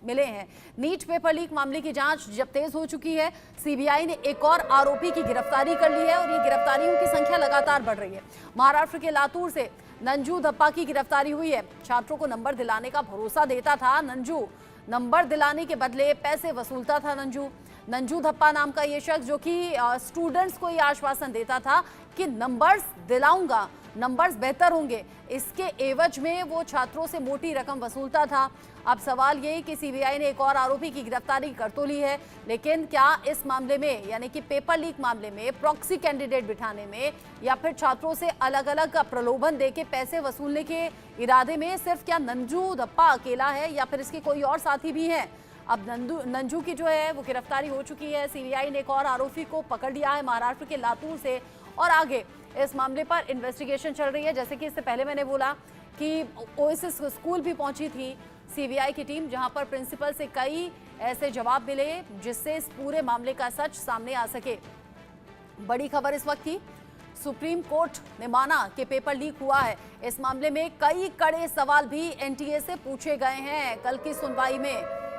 मिले हैं। NEET paper leak मामले की जांच जब तेज हो चुकी है, सीबीआई ने एक और आरोपी की गिरफ्तारी कर ली है और ये गिरफ्तारियों की संख्या लगातार बढ़ रही है। महाराष्ट्र के लातूर से नंजू धप्पा की गिरफ्तारी हुई है। छात्रों को नंबर दिलाने का भरोसा देता था नंजू, नंबर दिलाने के बदले पैसे वसूलता था नंजू धप्पा नाम का ये शख्स, जो कि स्टूडेंट्स को ये आश्वासन देता था कि नंबर्स दिलाऊंगा, नंबर्स बेहतर होंगे, इसके एवज में वो छात्रों से मोटी रकम वसूलता था। अब सवाल ये कि सीबीआई ने एक और आरोपी की गिरफ्तारी कर तो ली है, लेकिन क्या इस मामले में यानी कि पेपर लीक मामले में प्रॉक्सी कैंडिडेट बिठाने में या फिर छात्रों से अलग अलग प्रलोभन देके पैसे वसूलने के इरादे में सिर्फ क्या नंजू धप्पा अकेला है या फिर इसके कोई और साथी भी हैं? अब नंजू की जो है वो गिरफ्तारी हो चुकी है। सीबीआई ने एक और आरोपी को पकड़ लिया है महाराष्ट्र के लातूर से और आगे इस मामले पर इन्वेस्टिगेशन चल रही है। जैसे कि इससे पहले मैंने बोला कि ओएसिस स्कूल भी पहुंची थी सीबीआई की टीम, जहां पर प्रिंसिपल से कई ऐसे जवाब मिले जिससे इस पूरे मामले का सच सामने आ सके। बड़ी खबर इस वक्त की, सुप्रीम कोर्ट ने माना कि पेपर लीक हुआ है। इस मामले में कई कड़े सवाल भी एनटीए से पूछे गए हैं कल की सुनवाई में।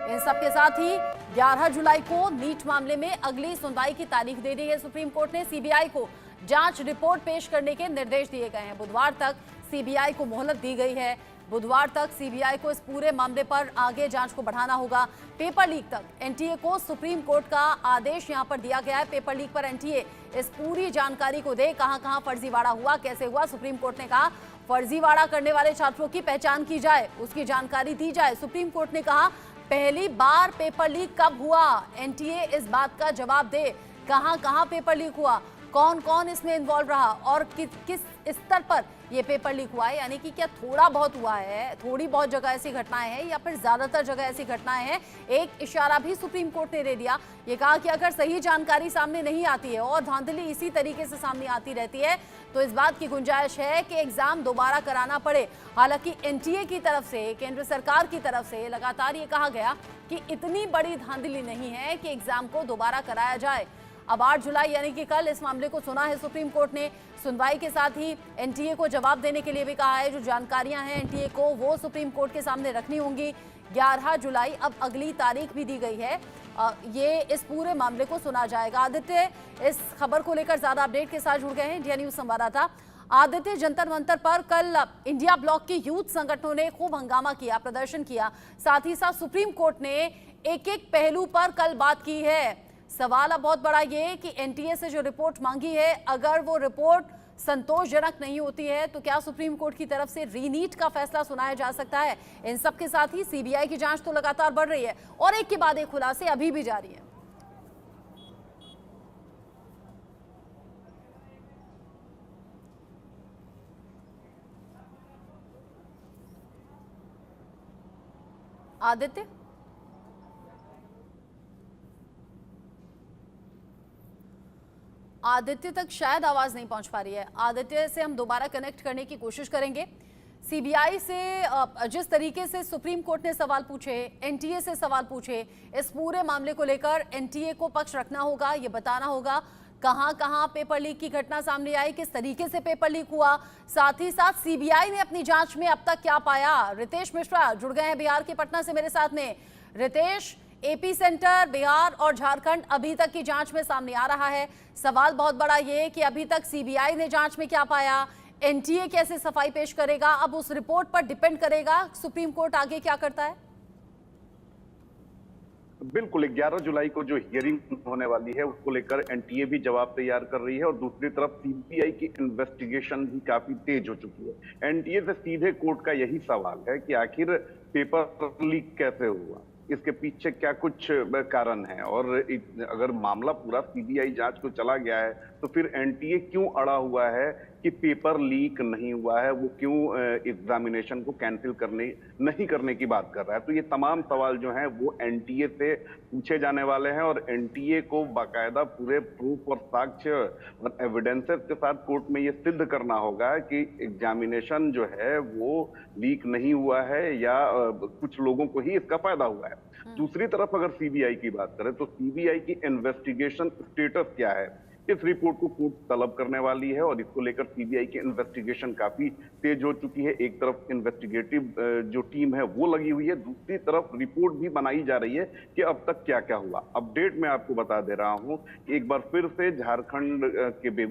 इन सबके साथ ही 11 जुलाई को नीट मामले में अगली सुनवाई की तारीख दे दी है सुप्रीम कोर्ट ने। सीबीआई को जांच रिपोर्ट पेश करने के निर्देश दिए गए हैं। बुधवार तक सीबीआई को मोहलत दी गई है। बुधवार तक सीबीआई को इस पूरे मामले पर आगे जांच को बढ़ाना होगा। पेपर लीक तक एनटीए को सुप्रीम कोर्ट का आदेश यहां पर दिया गया है। पेपर लीक पर एनटीए इस पूरी जानकारी को दे, कहां-कहां फर्जीवाड़ा हुआ, कैसे हुआ। सुप्रीम कोर्ट ने कहा फर्जीवाड़ा करने वाले छात्रों की पहचान की जाए, उसकी जानकारी दी जाए। सुप्रीम कोर्ट ने कहा पहली बार पेपर लीक कब हुआ, एनटीए इस बात का जवाब दे। कहां-कहां पेपर लीक हुआ, कौन-कौन इसमें इन्वॉल्व रहा और किस स्तर पर ये पेपर लीक हुआ है। यानी कि क्या थोड़ा बहुत हुआ है, थोड़ी बहुत जगह ऐसी घटनाएं हैं या फिर ज्यादातर जगह ऐसी घटनाएं हैं। एक इशारा भी सुप्रीम कोर्ट ने दे दिया। ये कहा कि अगर सही जानकारी सामने नहीं आती है और धांधली इसी तरीके से सामने आती रहती है तो इस बात की गुंजाइश है कि एग्जाम दोबारा कराना पड़े। हालांकि एनटीए की तरफ से, केंद्र सरकार की तरफ से लगातार ये कहा गया कि इतनी बड़ी धांधली नहीं है कि एग्जाम को दोबारा कराया जाए। अब 8 जुलाई यानी कि कल इस मामले को सुना है सुप्रीम कोर्ट ने। सुनवाई के साथ ही एनटीए को जवाब देने के लिए भी कहा है। जो जानकारियां हैं एनटीए को वो सुप्रीम कोर्ट के सामने रखनी होंगी। 11 जुलाई अब अगली तारीख भी दी गई है। ये इस पूरे मामले को सुना जाएगा। आदित्य इस खबर को लेकर ज्यादा अपडेट के साथ जुड़ गए हैं इंडिया न्यूज संवाददाता आदित्य। जंतर मंतर पर कल इंडिया ब्लॉक के यूथ संगठनों ने खूब हंगामा किया, प्रदर्शन किया, साथ ही साथ सुप्रीम कोर्ट ने एक पहलू पर कल बात की है। सवाल अब बहुत बड़ा ये कि एनटीए से जो रिपोर्ट मांगी है, अगर वो रिपोर्ट संतोषजनक नहीं होती है तो क्या सुप्रीम कोर्ट की तरफ से रीनीट का फैसला सुनाया जा सकता है। इन सब के साथ ही सीबीआई की जांच तो लगातार बढ़ रही है और एक के बाद एक खुलासे अभी भी जारी है। आदित्य आदित्य तक शायद आवाज नहीं पहुंच पा रही है। आदित्य से हम दोबारा कनेक्ट करने की कोशिश करेंगे। सीबीआई से जिस तरीके से सुप्रीम कोर्ट ने सवाल पूछे, एनटीए से सवाल पूछे, इस पूरे मामले को लेकर एनटीए को पक्ष रखना होगा, ये बताना होगा कहां-कहां पेपर लीक की घटना सामने आई, किस तरीके से पेपर लीक हुआ, साथ ही साथ सीबीआई ने अपनी जांच में अब तक क्या पाया। रितेश मिश्रा जुड़ गए हैं बिहार के पटना से मेरे साथ में। रितेश, एपी सेंटर, बिहार और झारखंड अभी तक की जांच में सामने आ रहा है। सवाल बहुत बड़ा ये कि अभी तक सीबीआई ने जांच में क्या पाया, एनटीए कैसे सफाई पेश करेगा, अब उस रिपोर्ट पर डिपेंड करेगा सुप्रीम कोर्ट आगे क्या करता है। बिल्कुल 11 जुलाई को जो हियरिंग होने वाली है उसको लेकर एनटीए भी जवाब तैयार कर रही है और दूसरी तरफ सीबीआई की इन्वेस्टिगेशन भी काफी तेज हो चुकी है। एनटीए से सीधे कोर्ट का यही सवाल है कि आखिर पेपर लीक कैसे हुआ, इसके पीछे क्या कुछ कारण है और अगर मामला पूरा सीबीआई जांच को चला गया है तो फिर एनटीए क्यों अड़ा हुआ है कि पेपर लीक नहीं हुआ है, वो क्यों एग्जामिनेशन को कैंसिल नहीं करने की बात कर रहा है। तो ये तमाम सवाल जो हैं वो एनटीए से पूछे जाने वाले हैं और एनटीए को बाकायदा पूरे प्रूफ और साक्ष्य और एविडेंसेस के साथ कोर्ट में ये सिद्ध करना होगा कि एग्जामिनेशन जो है वो लीक नहीं हुआ है या कुछ लोगों को ही इसका फायदा हुआ है। दूसरी तरफ अगर सीबीआई की बात करें तो सीबीआई की इन्वेस्टिगेशन स्टेटस क्या है इस रिपोर्ट को कोर्ट तलब करने वाली है और इसको लेकर सीबीआई की इन्वेस्टिगेशन काफी तेज हो चुकी है। एक तरफ इन्वेस्टिगेटिव जो टीम है वो लगी हुई है, दूसरी तरफ रिपोर्ट भी बनाई जा रही है कि अब तक क्या क्या हुआ। अपडेट मैं आपको बता दे रहा हूं, एक बार फिर से झारखंड के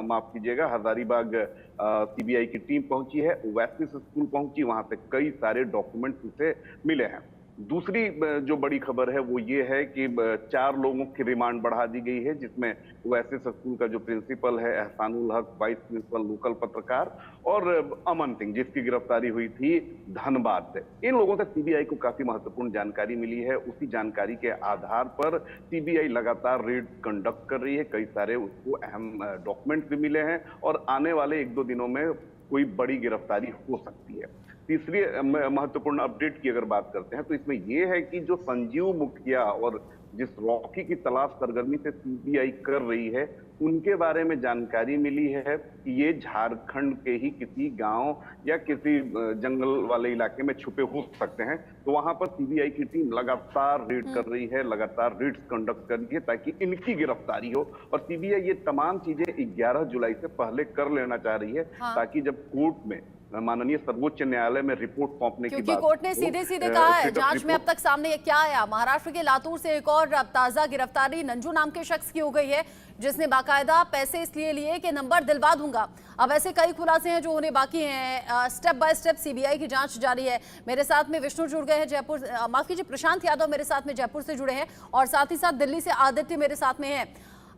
माफ कीजिएगा, हजारीबाग सीबीआई की टीम पहुंची है, ओएसिस स्कूल पहुंची, वहां से कई सारे डॉक्यूमेंट्स उसे मिले हैं। दूसरी जो बड़ी खबर है वो ये है कि 4 लोगों की रिमांड बढ़ा दी गई है, जिसमें ओएसिस स्कूल का जो प्रिंसिपल है एहसानुल हक, वाइस प्रिंसिपल लोकल पत्रकार, और अमन सिंह जिसकी गिरफ्तारी हुई थी धनबाद से। इन लोगों से सीबीआई को काफी महत्वपूर्ण जानकारी मिली है। उसी जानकारी के आधार पर सीबीआई लगातार रेड कंडक्ट कर रही है। कई सारे उसको अहम डॉक्यूमेंट्स भी मिले हैं और आने वाले 1-2 दिनों में कोई बड़ी गिरफ्तारी हो सकती है। तीसरी महत्वपूर्ण अपडेट की अगर बात करते हैं तो इसमें यह है कि जो संजीव मुखिया और जिस रॉकी की तलाश सरगर्मी से सीबीआई कर रही है, उनके बारे में जानकारी मिली है कि ये झारखंड के ही किसी गांव या किसी जंगल वाले इलाके में छुपे हो सकते हैं। तो वहां पर सीबीआई की टीम लगातार रेड कर रही है, लगातार रेड्स कंडक्ट कर रही है ताकि इनकी गिरफ्तारी हो। और सीबीआई ये तमाम चीजें 11 जुलाई से पहले कर लेना चाह रही है, ताकि जब कोर्ट में माननीय सर्वोच्च न्यायालय में रिपोर्ट सौंपने की बात, क्योंकि कोर्ट ने सीधे सीधे कहा है, जांच में अब तक सामने क्या आया, महाराष्ट्र के लातूर से एक और ताजा गिरफ्तारी नंजू नाम के शख्स की हो गई है, जिसने बाकायदा पैसे इसलिए लिए कि नंबर दिलवा दूंगा। अब ऐसे कई खुलासे हैं जो होने बाकी हैं। स्टेप बाय स्टेप सीबीआई की जांच जारी है। मेरे साथ में विष्णु जुड़ गए हैं जयपुर, माफ कीजिए प्रशांत यादव मेरे साथ में जयपुर से जुड़े हैं, और साथ ही साथ दिल्ली से आदित्य मेरे साथ में है।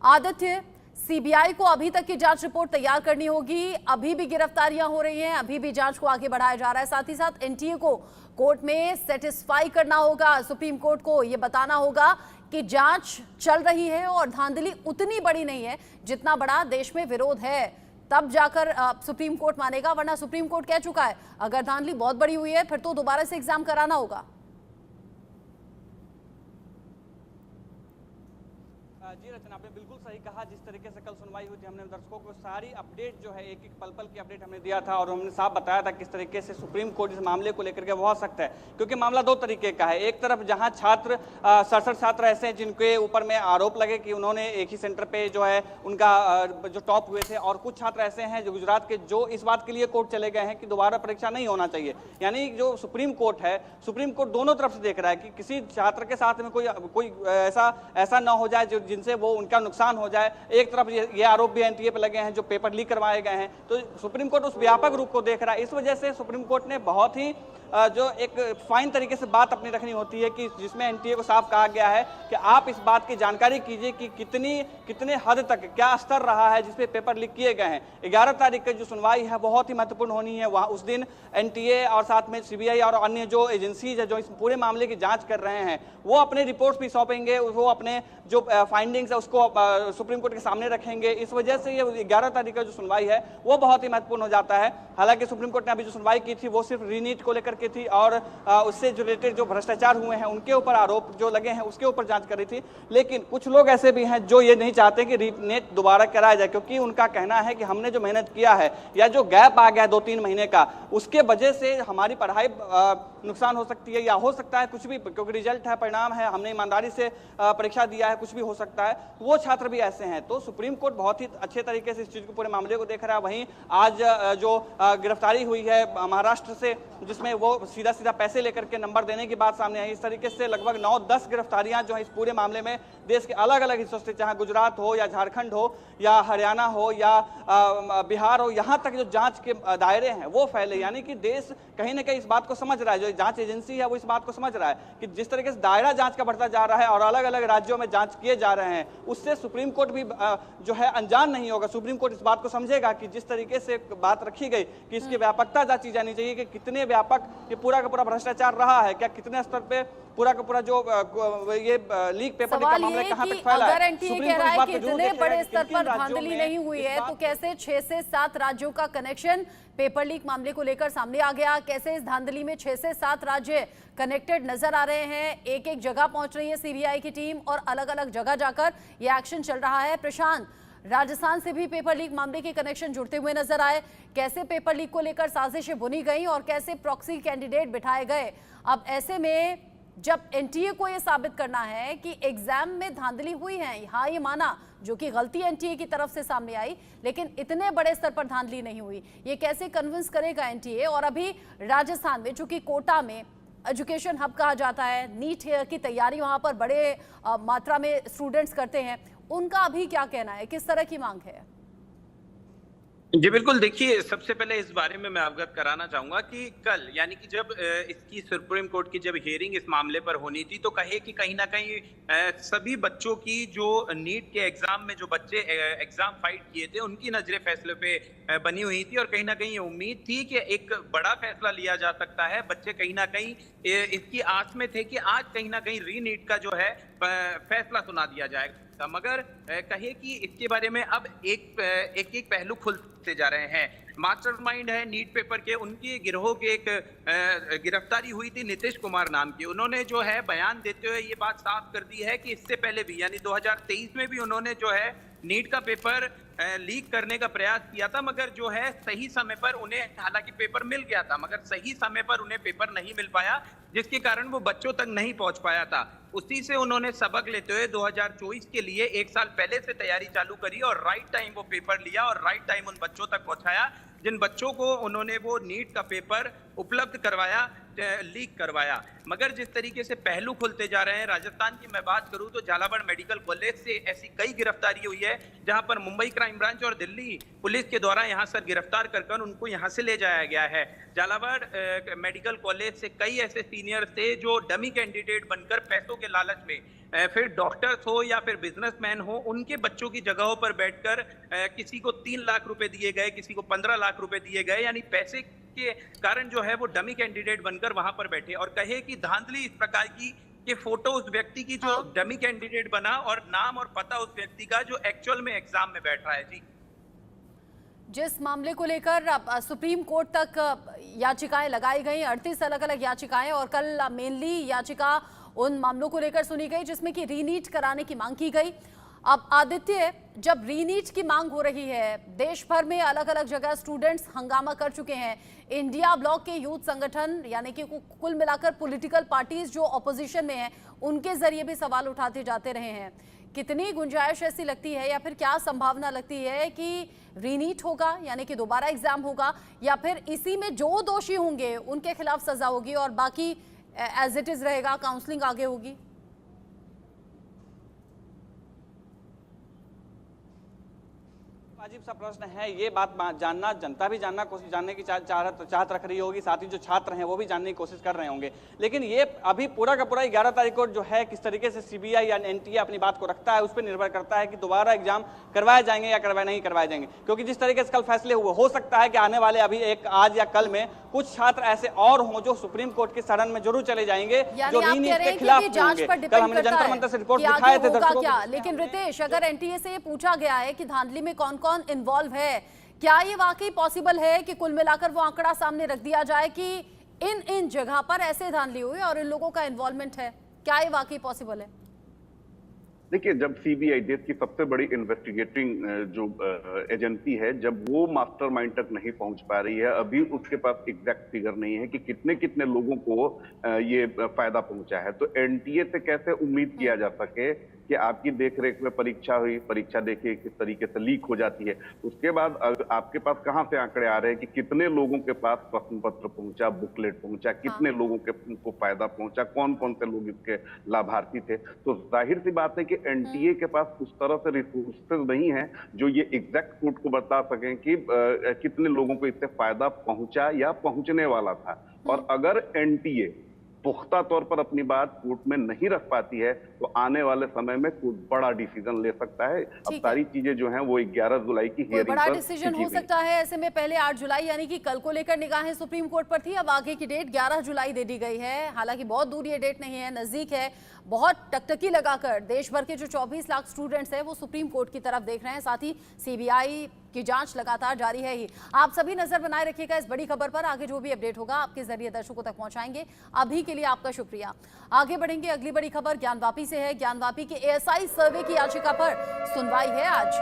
आदित्य, सीबीआई को अभी तक की जांच रिपोर्ट तैयार करनी होगी, अभी भी गिरफ्तारियां हो रही हैं, अभी भी जांच को आगे बढ़ाया जा रहा है, साथ ही साथ एनटीए को कोर्ट में सेटिस्फाई करना होगा, सुप्रीम कोर्ट को यह बताना होगा कि जांच चल रही है और धांधली उतनी बड़ी नहीं है जितना बड़ा देश में विरोध है। तब जाकर सुप्रीम कोर्ट मानेगा, वरना सुप्रीम कोर्ट कह चुका है अगर धांधली बहुत बड़ी हुई है फिर तो दोबारा से एग्जाम कराना होगा। जी रचना, आपने बिल्कुल सही कहा। जिस तरीके से कल सुनवाई हुई थी, हमने दर्शकों को सारी अपडेट जो है एक एक पल पल की अपडेट हमने दिया था और हमने साफ बताया था किस तरीके से सुप्रीम कोर्ट इस मामले को लेकर के बहुत सख्त है, क्योंकि मामला 2 तरीके का है। एक तरफ जहां छात्र 67 छात्र ऐसे हैं जिनके ऊपर में आरोप लगे कि उन्होंने एक ही सेंटर पे जो है उनका जो टॉप हुए थे, और कुछ छात्र ऐसे हैं जो गुजरात के जो इस बात के लिए कोर्ट चले गए हैं कि दोबारा परीक्षा नहीं होना चाहिए। यानी जो सुप्रीम कोर्ट है, सुप्रीम कोर्ट दोनों तरफ से देख रहा है कि किसी छात्र के साथ में कोई ऐसा ना हो जाए जिनसे वो उनका नुकसान हो जाए। एक तरफ ये आरोप भी एनटीए पे लगे हैं जो पेपर लीक करवाए गए हैं, तो सुप्रीम कोर्ट उस व्यापक रूप को देख रहा है। इस वजह से सुप्रीम कोर्ट ने बहुत ही जो एक फाइन तरीके से बात अपनी रखनी होती है कि जिसमें एनटीए को साफ कहा गया है कि आप इस बात की जानकारी कीजिए कि कितने हद तक क्या स्तर रहा है जिसपे पेपर लीक किए गए हैं। 11 तारीख की जो सुनवाई है बहुत ही महत्वपूर्ण होनी है। वहाँ उस दिन एनटीए और साथ में सीबीआई और अन्य जो एजेंसीज है जो इस पूरे मामले की जांच कर रहे हैं, वो अपने रिपोर्ट्स भी सौंपेंगे, वो अपने जो फाइंडिंग्स है उसको सुप्रीम कोर्ट के सामने रखेंगे। इस वजह से ये 11 तारीख का जो सुनवाई है वो बहुत ही महत्वपूर्ण हो जाता है। हालांकि सुप्रीम कोर्ट ने अभी जो सुनवाई की थी वो सिर्फ रीनीट को लेकर के थी और उससे जो रिलेटेड जो भ्रष्टाचार हुए हैं उनके ऊपर आरोप जो लगे हैं उसके ऊपर जांच कर रही थी। लेकिन कुछ लोग ऐसे भी हैं जो ये नहीं चाहते कि रीनेट दोबारा कराया जाए, क्योंकि उनका कहना है कि हमने जो मेहनत किया है या जो गैप आ गया 2-3 महीने का, उसके वजह से हमारी पढ़ाई नुकसान हो सकती है या हो सकता है कुछ भी, क्योंकि रिजल्ट है, परिणाम है, हमने ईमानदारी से परीक्षा दिया है, कुछ भी हो सकता है। वो छात्र भी ऐसे हैं। तो सुप्रीम कोर्ट बहुत ही अच्छे तरीके से इस चीज को, पूरे मामले को देख रहा है। वहीं आज जो गिरफ्तारी हुई है महाराष्ट्र से, जिसमें वो सीधा पैसे लेकर के नंबर देने की बात सामने आई, इस तरीके से लगभग 9-10 गिरफ्तारियां जो है इस पूरे मामले में देश के अलग अलग हिस्सों से, चाहे गुजरात हो या झारखंड हो या हरियाणा हो या बिहार हो, यहाँ तक जो जांच के दायरे हैं वो फैले। यानी कि देश कहीं ना कहीं इस बात को समझ रहा है, जो जांच एजेंसी है वो इस बात को समझ रहा है कि जिस तरीके से दायरा जांच का बढ़ता जा रहा है और अलग अलग राज्यों में जांच किए जा रहे हैं, उससे सुप्रीम कोर्ट भी जो है अनजान नहीं होगा। सुप्रीम कोर्ट इस बात को समझेगा कि जिस तरीके से बात रखी गई कि इसकी व्यापकता जांची जानी चाहिए कि कितने व्यापक ये पूरा का पूरा भ्रष्टाचार रहा है, क्या कितने स्तर पे पूरा का पूरा जो ये लीक पेपर लीक का मामला कहां तक फैला है। अगर एनटीए कह रहा है कि इतने बड़े स्तर पर धांधली नहीं हुई है, तो कैसे 6 से 7 राज्यों का कनेक्शन पेपर लीक मामले को लेकर सामने आ गया? कैसे इस धांधली में 6 से 7 राज्य कनेक्टेड नजर आ रहे हैं? एक एक जगह पहुंच रही है सीबीआई की टीम और अलग अलग जगह जाकर यह एक्शन चल रहा है। प्रशांत, राजस्थान से भी पेपर लीक मामले के कनेक्शन जुड़ते हुए नजर आए। कैसे पेपर लीक को लेकर साजिशें बुनी गई और कैसे प्रॉक्सी कैंडिडेट बिठाए गए? अब ऐसे में जब एनटीए को यह साबित करना है कि एग्जाम में धांधली हुई है, हाँ ये माना, जो कि गलती एनटीए की तरफ से सामने आई, लेकिन इतने बड़े स्तर पर धांधली नहीं हुई, ये कैसे कन्विंस करेगा एनटीए? और अभी राजस्थान में, चूंकि कोटा में एजुकेशन हब कहा जाता है, नीट की तैयारी वहां पर बड़े मात्रा में स्टूडेंट्स करते हैं, उनका अभी क्या कहना है, किस तरह की मांग है? जी बिल्कुल, देखिए सबसे पहले इस बारे में मैं अवगत कराना चाहूंगा कि कल यानी कि जब इसकी सुप्रीम कोर्ट की जब हियरिंग इस मामले पर होनी थी, तो कहे कि कहीं ना कहीं सभी बच्चों की जो नीट के एग्जाम में जो बच्चे एग्जाम फाइट किए थे उनकी नजरें फैसले पे बनी हुई थी, और कहीं ना कहीं ये उम्मीद थी कि एक बड़ा फैसला लिया जा सकता है। बच्चे कहीं ना कहीं इसकी आस में थे कि आज कहीं ना कहीं री नीट का जो है फैसला सुना दिया जाएगा, मगर कहे कि इसके बारे में अब एक पहलू खुलते जा रहे हैं। मास्टरमाइंड है नीट पेपर के, उनकी गिरोह के एक गिरफ्तारी हुई थी नीतीश कुमार नाम की। उन्होंने जो है बयान देते हुए ये बात साफ कर दी है कि इससे पहले भी यानी 2023 में भी उन्होंने जो है नीट का पेपर लीक करने का प्रयास किया था, मगर जो है सही समय पर उन्हें, हालांकि पेपर मिल गया था मगर सही समय पर उन्हें पेपर नहीं मिल पाया, जिसके कारण वो बच्चों तक नहीं पहुंच पाया था। उसी से उन्होंने सबक लेते हुए 2024 के लिए एक साल पहले से तैयारी चालू करी और राइट टाइम वो पेपर लिया और राइट टाइम उन बच्चों तक पहुंचाया जिन बच्चों को उन्होंने वो नीट का पेपर उपलब्ध करवाया, लीक करवाया। मगर जिस तरीके से पहलू खुलते जा रहे हैं, राजस्थान की मैं बात करूं तो झालावाड़ मेडिकल कॉलेज से ऐसी कई गिरफ्तारी हुई है जहां पर मुंबई क्राइम ब्रांच और दिल्ली पुलिस के द्वारा यहां से गिरफ्तार कर उनको यहां से ले जाया गया है। झालावाड़ मेडिकल कॉलेज से कई ऐसे सीनियर थे जो डमी कैंडिडेट बनकर पैसों के लालच में फिर डॉक्टर्स हो या फिर बिजनेसमैन हो, उनके बच्चों की जगहों पर बैठकर किसी को 3 लाख रुपए दिए गए, किसी को 15 लाख रुपए दिए गए, यानी पैसे के कारण जो है वो डमी कैंडिडेट बनकर वहां पर बैठे और कहे कि धांधली इस प्रकार की कि फोटो उस व्यक्ति की जो डमी कैंडिडेट बना और नाम और पता उस व्यक्ति का जो एक्चुअल में एग्जाम में बैठ रहा है। जी, जिस मामले को लेकर सुप्रीम कोर्ट तक याचिकाएं लगाई गई, 38 अलग अलग याचिकाएं, और कल मेनली याचिका उन मामलों को लेकर सुनी गई जिसमें कि रीनीट कराने की मांग की गई। अब आदित्य, जब रीनीट की मांग हो रही है, देश भर में अलग अलग जगह स्टूडेंट्स हंगामा कर चुके हैं, इंडिया ब्लॉक के यूथ संगठन यानी कि कुल मिलाकर पॉलिटिकल पार्टीज जो ऑपोजिशन में हैं, उनके जरिए भी सवाल उठाते जाते रहे हैं। कितनी गुंजाइश ऐसी लगती है या फिर क्या संभावना लगती है कि रीनीट होगा, यानी कि दोबारा एग्जाम होगा, या फिर इसी में जो दोषी होंगे उनके खिलाफ सजा होगी और बाकी एज इट इज रहेगा, काउंसलिंग आगे होगी? अजीब सा प्रश्न है ये, बात जानना, जनता भी जानने की चाहत रख रही होगी, साथ ही जो छात्र हैं वो भी जानने की कोशिश कर रहे होंगे। लेकिन ये अभी पूरा का पूरा 11 तारीख को जो है किस तरीके से सीबीआई या एनटीए अपनी बात को रखता है उस पर निर्भर करता है कि दोबारा एग्जाम करवाए जाएंगे या नहीं करवाए जाएंगे। क्योंकि जिस तरीके से कल फैसले हुए, हो सकता है कि आने वाले अभी आज या कल में कुछ छात्र ऐसे और हों जो सुप्रीम कोर्ट के शरण में जरूर चले जाएंगे, जो रीनीट के खिलाफ होंगे। कल हमने जंतर मंतर से रिपोर्ट दिखाए थे दर्शकों को। लेकिन रितेश, अगर एनटीए से पूछा गया है कि धांधली में कौन कौन इन्वॉल्व है, क्या ये वाकई पॉसिबल है कि कुल मिलाकर वो आंकड़ा सामने रख दिया जाए कि इन जगह पर ऐसे धांधली हुई और इन लोगों का इन्वॉल्वमेंट है? क्या ये वाकई पॉसिबल है? देखिए, जब सीबीआई देश की सबसे बड़ी इन्वेस्टिगेटिंग जो एजेंसी है, जब वो मास्टरमाइंड तक नहीं पहुंच पा रही है, अभी उसके पास एग्जैक्ट फिगर नहीं है कि कितने कितने लोगों को ये फायदा पहुंचा है, तो एनटीए से कैसे उम्मीद किया जा सके कि आपकी देखरेख में परीक्षा हुई, परीक्षा देखिए किस तरीके से लीक हो जाती है, उसके बाद आपके पास कहां से आंकड़े आ रहे हैं कि कितने लोगों के पास प्रश्न पत्र पहुंचा, बुकलेट पहुंचा, कितने लोगों को फायदा पहुंचा, कौन कौन से लोग इसके लाभार्थी थे। तो जाहिर सी बात है कि एनटीए के पास उस तरह से रिसोर्सेज नहीं है जो ये एग्जैक्ट कोर्ट को बता सकें कि कितने लोगों को इससे फायदा पहुंचा या पहुंचने वाला था। और अगर एनटीए पुख्ता तौर पर अपनी बात कोर्ट में नहीं रख पाती है तो आने वाले समय में कोई बड़ा डिसीजन ले सकता है। अब सारी चीजें जो हैं वो 11 जुलाई की हियरिंग पर बड़ा डिसीजन हो सकता है। ऐसे में पहले 8 जुलाई यानी कि कल को लेकर निगाहें सुप्रीम कोर्ट पर थी, अब आगे की डेट 11 जुलाई दे दी गई है। हालांकि बहुत दूर ये डेट नहीं है, नजदीक है। बहुत टकटकी लगाकर देश भर के जो 24 लाख स्टूडेंट्स हैं वो सुप्रीम कोर्ट की तरफ देख रहे हैं। साथ ही सीबीआई की जांच लगातार जारी है ही। आप सभी नजर बनाए रखिएगा इस बड़ी खबर पर। आगे जो भी अपडेट होगा आपके जरिए दर्शकों तक पहुंचाएंगे। अभी के लिए आपका शुक्रिया। आगे बढ़ेंगे, अगली बड़ी खबर ज्ञानवापी से है। ज्ञानवापी के एएसआई सर्वे की याचिका पर सुनवाई है आज।